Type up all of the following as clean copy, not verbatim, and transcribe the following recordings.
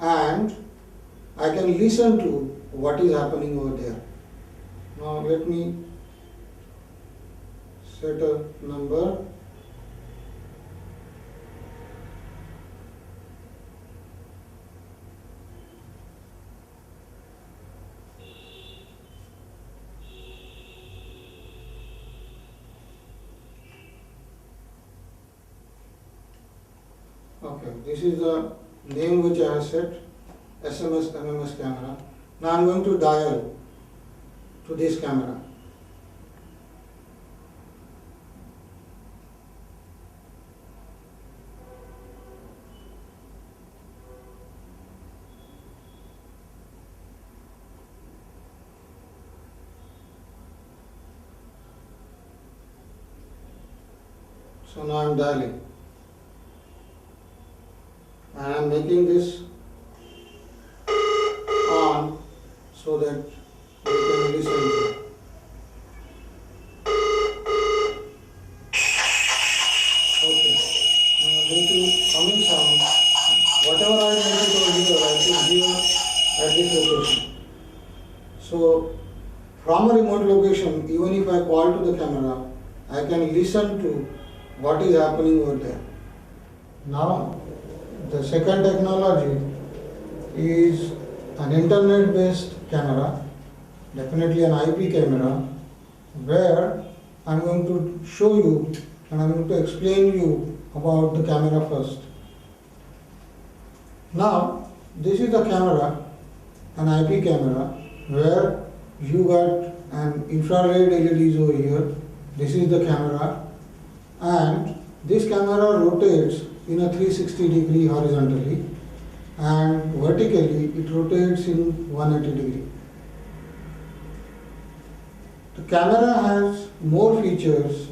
and I can listen to what is happening over there. Now let me set a number. Okay, this is the name which I have set, SMS MMS camera. Now I am going to dial to this camera. So now I am dialing. And I am making this on so that you can listen to it. Okay. Now due to humming sound, whatever I mentioned over here, I should hear at this location. So from a remote location, even if I call to the camera, I can listen to what is happening over there. Now the second technology is an internet based camera, definitely an IP camera, where I am going to show you and I am going to explain you about the camera first. Now this is the camera, an IP camera, where you got an infrared LEDs over here. This is the camera, and this camera rotates in a 360-degree horizontally, and vertically it rotates in 180-degree. The camera has more features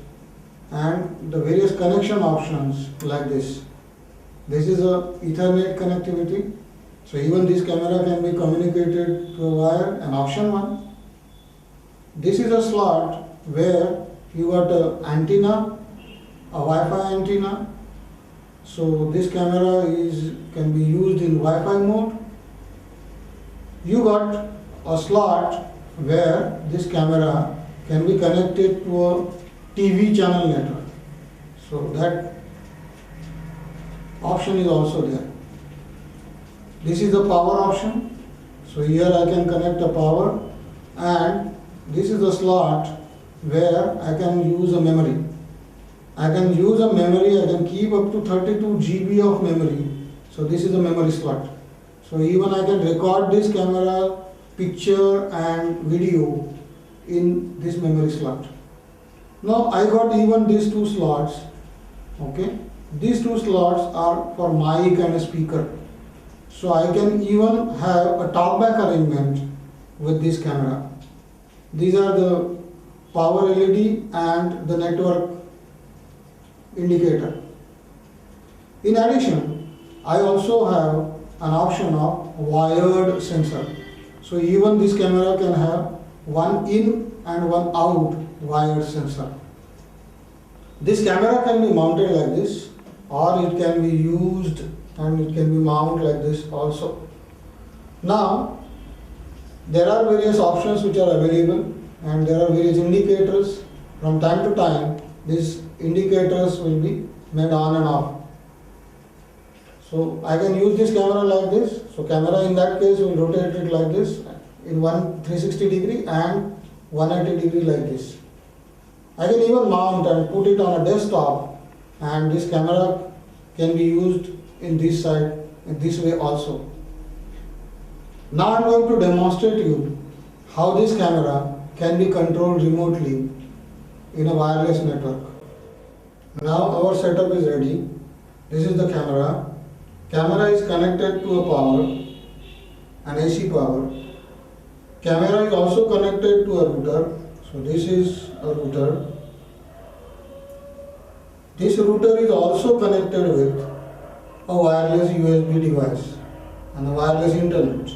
and the various connection options like this. This is a Ethernet connectivity, so even this camera can be communicated to a wire, an option one. This is a slot where you got an antenna, a Wi-Fi antenna. So this camera can be used in Wi-Fi mode. You got a slot where this camera can be connected to a TV channel network. So that option is also there. This is the power option. So here I can connect a power, and this is the slot where I can use a memory. I can use a memory, I can keep up to 32 GB of memory. So this is a memory slot. So even I can record this camera picture and video in this memory slot. Now I got even these two slots. Okay, these two slots are for mic and a speaker. So I can even have a talkback arrangement with this camera. These are the power LED and the network indicator. In addition, I also have an option of wired sensor. So even this camera can have one in and one out wired sensor. This camera can be mounted like this, or it can be used and it can be mounted like this also. Now there are various options which are available, and there are various indicators. From time to time these indicators will be made on and off. So I can use this camera like this. So camera in that case will rotate it like this in 360-degree and 180-degree like this. I can even mount and put it on a desktop, and this camera can be used in this side in this way also. Now I am going to demonstrate you how this camera can be controlled remotely in a wireless network. Now our setup is ready. This is the camera. Camera is connected to a power, an AC power. Camera is also connected to a router. So this is a router. This router is also connected with a wireless USB device and a wireless internet.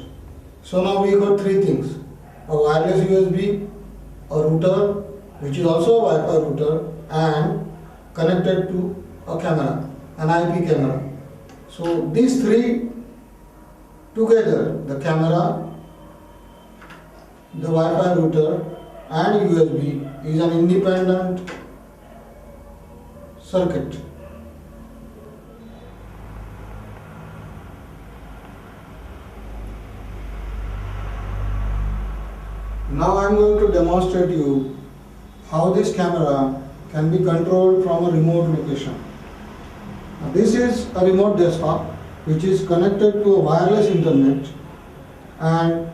So now we got three things: a wireless USB, a router which is also a Wi-Fi router, and connected to a camera, an IP camera. So these three Together, the camera, the Wi-Fi router and USB is an independent circuit. Now I am going to demonstrate you how this camera can be controlled from a remote location. Now, this is a remote desktop which is connected to a wireless internet, and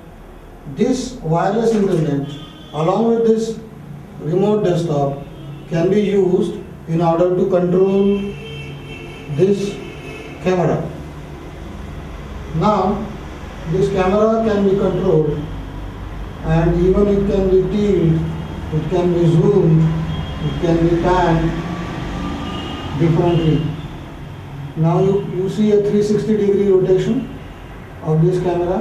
this wireless internet along with this remote desktop can be used in order to control this camera. Now this camera can be controlled, and even it can be tilted, it can be zoomed, it can be panned differently. Now you see a 360-degree rotation of this camera.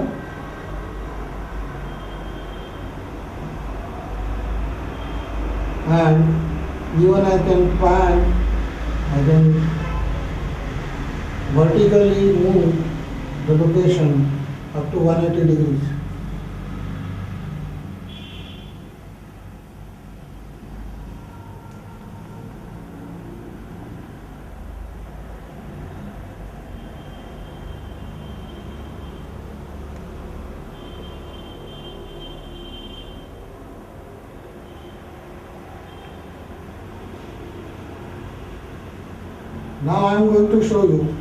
And even I can pan, I can vertically move the location up to 180 degrees. Now I am going to show you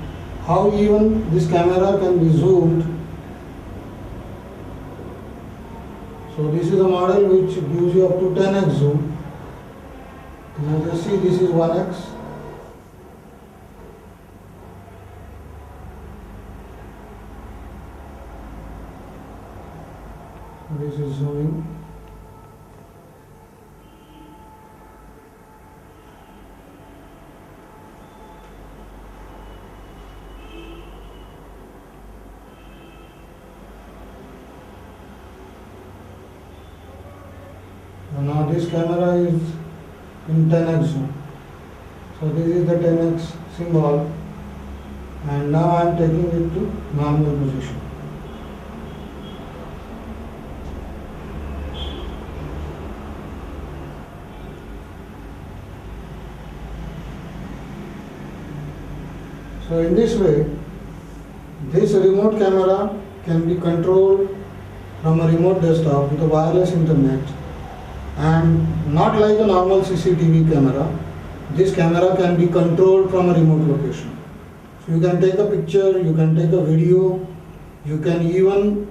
how even this camera can be zoomed. So this is a model which gives you up to 10x zoom. Now just see, this is 1x. This is zooming. Now this camera is in 10x zoom. So this is the 10x symbol, and now I am taking it to normal position. So in this way, this remote camera can be controlled from a remote desktop with a wireless internet, and not like a normal CCTV camera. This camera can be controlled from a remote location. So you can take a picture, you can take a video, you can even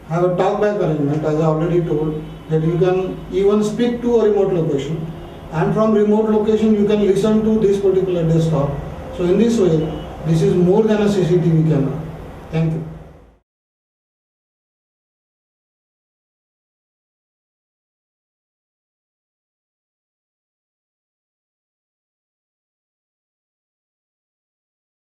have a talkback arrangement, as I already told, that you can even speak to a remote location, and from remote location you can listen to this particular desktop. So in this way, this is more than a CCTV camera. Thank you.